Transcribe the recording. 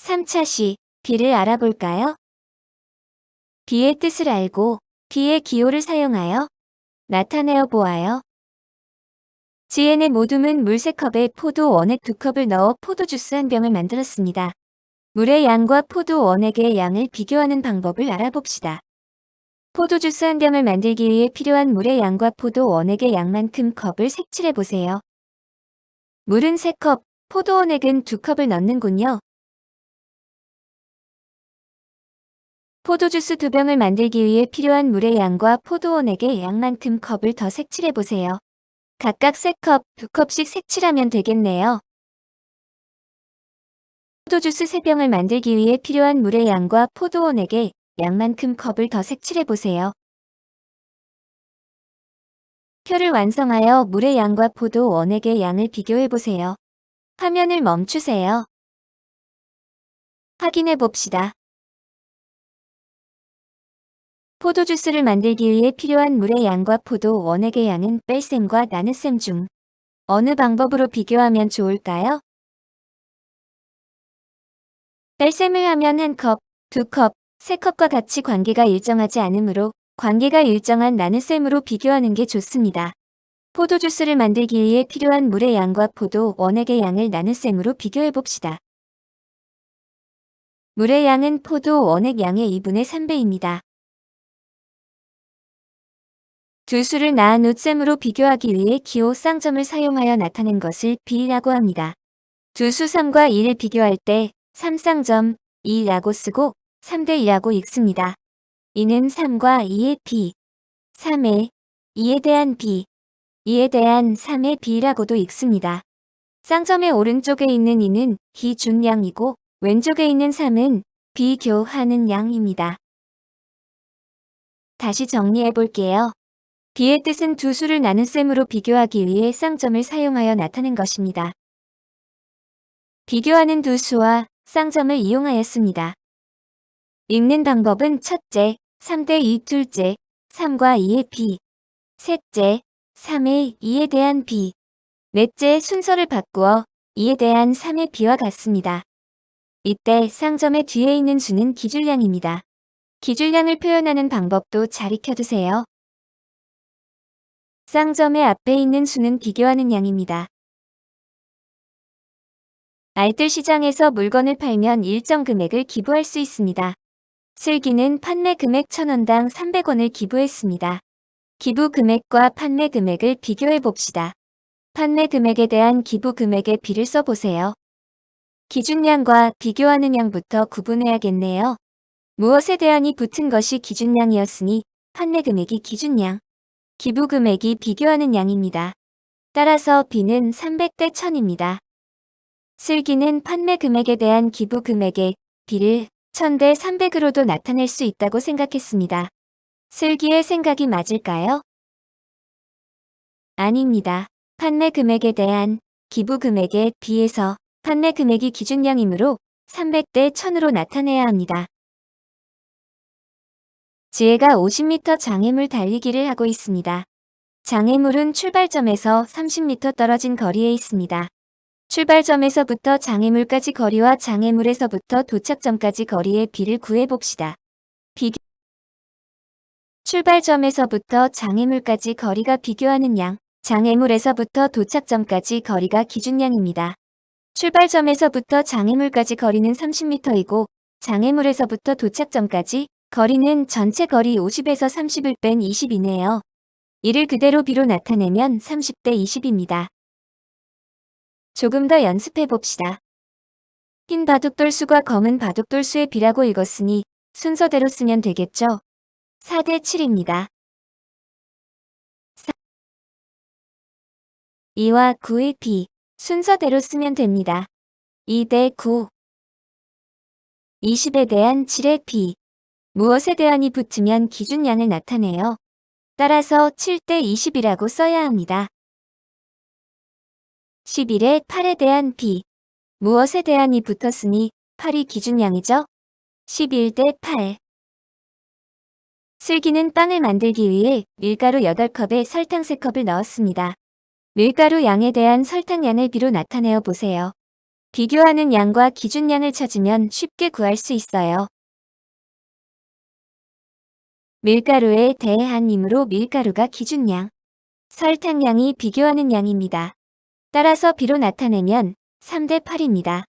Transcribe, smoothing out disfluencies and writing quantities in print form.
3차 시, 비를 알아볼까요? 비의 뜻을 알고 비의 기호를 사용하여 나타내어 보아요. 지혜는 모둠은 물 3컵에 포도 원액 2컵을 넣어 포도주스 1병을 만들었습니다. 물의 양과 포도 원액의 양을 비교하는 방법을 알아봅시다. 포도주스 1병을 만들기 위해 필요한 물의 양과 포도 원액의 양만큼 컵을 색칠해 보세요. 물은 3컵, 포도 원액은 2컵을 넣는군요. 포도주스 2병을 만들기 위해 필요한 물의 양과 포도 원액의 양만큼 컵을 더 색칠해 보세요. 각각 3컵, 2컵씩 색칠하면 되겠네요. 포도주스 3병을 만들기 위해 필요한 물의 양과 포도 원액의 양만큼 컵을 더 색칠해 보세요. 표를 완성하여 물의 양과 포도 원액의 양을 비교해 보세요. 화면을 멈추세요. 확인해 봅시다. 포도주스를 만들기 위해 필요한 물의 양과 포도 원액의 양은 뺄셈과 나눗셈 중 어느 방법으로 비교하면 좋을까요? 뺄셈을 하면 1컵, 2컵, 3컵과 같이 관계가 일정하지 않으므로 관계가 일정한 나눗셈으로 비교하는 게 좋습니다. 포도주스를 만들기 위해 필요한 물의 양과 포도 원액의 양을 나눗셈으로 비교해 봅시다. 물의 양은 포도 원액 양의 2분의 3배입니다. 두 수를 나눈 셈으로 비교하기 위해 기호 쌍점을 사용하여 나타낸 것을 비라고 합니다. 두 수 3과 2를 비교할 때 3쌍점 2라고 쓰고 3대 2라고 읽습니다. 이는 3과 2의 비, 3의 2에 대한 비, 2에 대한 3의 비라고도 읽습니다. 쌍점의 오른쪽에 있는 2는 기준량이고 왼쪽에 있는 3은 비교하는 양입니다. 다시 정리해 볼게요. 비의 뜻은 두 수를 나눈 셈으로 비교하기 위해 쌍점을 사용하여 나타낸 것입니다. 비교하는 두 수와 쌍점을 이용하였습니다. 읽는 방법은 첫째, 3대 2 둘째, 3과 2의 비, 셋째, 3의 2에 대한 비, 넷째 순서를 바꾸어 2에 대한 3의 비와 같습니다. 이때 쌍점의 뒤에 있는 수는 기준량입니다. 기준량을 표현하는 방법도 잘 익혀두세요. 쌍점의 앞에 있는 수는 비교하는 양입니다. 알뜰 시장에서 물건을 팔면 일정 금액을 기부할 수 있습니다. 슬기는 판매 금액 1,000원당 300원을 기부했습니다. 기부 금액과 판매 금액을 비교해 봅시다. 판매 금액에 대한 기부 금액의 비를 써보세요. 기준량과 비교하는 양부터 구분해야겠네요. 무엇에 대한이 붙은 것이 기준량이었으니 판매 금액이 기준량, 기부 금액이 비교하는 양입니다. 따라서 비는 300대 1000입니다. 슬기는 판매 금액에 대한 기부 금액의 비를 1000대 300으로도 나타낼 수 있다고 생각했습니다. 슬기의 생각이 맞을까요? 아닙니다. 판매 금액에 대한 기부 금액에 비해서 판매 금액이 기준량이므로 300대 1000으로 나타내야 합니다. 지혜가 50m 장애물 달리기를 하고 있습니다. 장애물은 출발점에서 30m 떨어진 거리에 있습니다. 출발점에서부터 장애물까지 거리와 장애물에서부터 도착점까지 거리의 비를 구해봅시다. 출발점에서부터 장애물까지 거리가 비교하는 양, 장애물에서부터 도착점까지 거리가 기준량입니다. 출발점에서부터 장애물까지 거리는 30m이고 장애물에서부터 도착점까지 거리는 전체 거리 50에서 30을 뺀 20이네요. 이를 그대로 비로 나타내면 30대 20입니다. 조금 더 연습해 봅시다. 흰 바둑돌수가 검은 바둑돌수의 비라고 읽었으니 순서대로 쓰면 되겠죠? 4대 7입니다. 2와 9의 비, 순서대로 쓰면 됩니다. 2대 9. 20에 대한 7의 비. 무엇에 대한이 붙으면 기준량을 나타내요. 따라서 7대 20이라고 써야 합니다. 11에 8에 대한 비. 무엇에 대한이 붙었으니 8이 기준량이죠? 11대 8. 슬기는 빵을 만들기 위해 밀가루 8컵에 설탕 3컵을 넣었습니다. 밀가루 양에 대한 설탕 양을 비로 나타내어 보세요. 비교하는 양과 기준량을 찾으면 쉽게 구할 수 있어요. 밀가루에 대한이므로 밀가루가 기준량, 설탕량이 비교하는 양입니다. 따라서 비로 나타내면 3대 8입니다.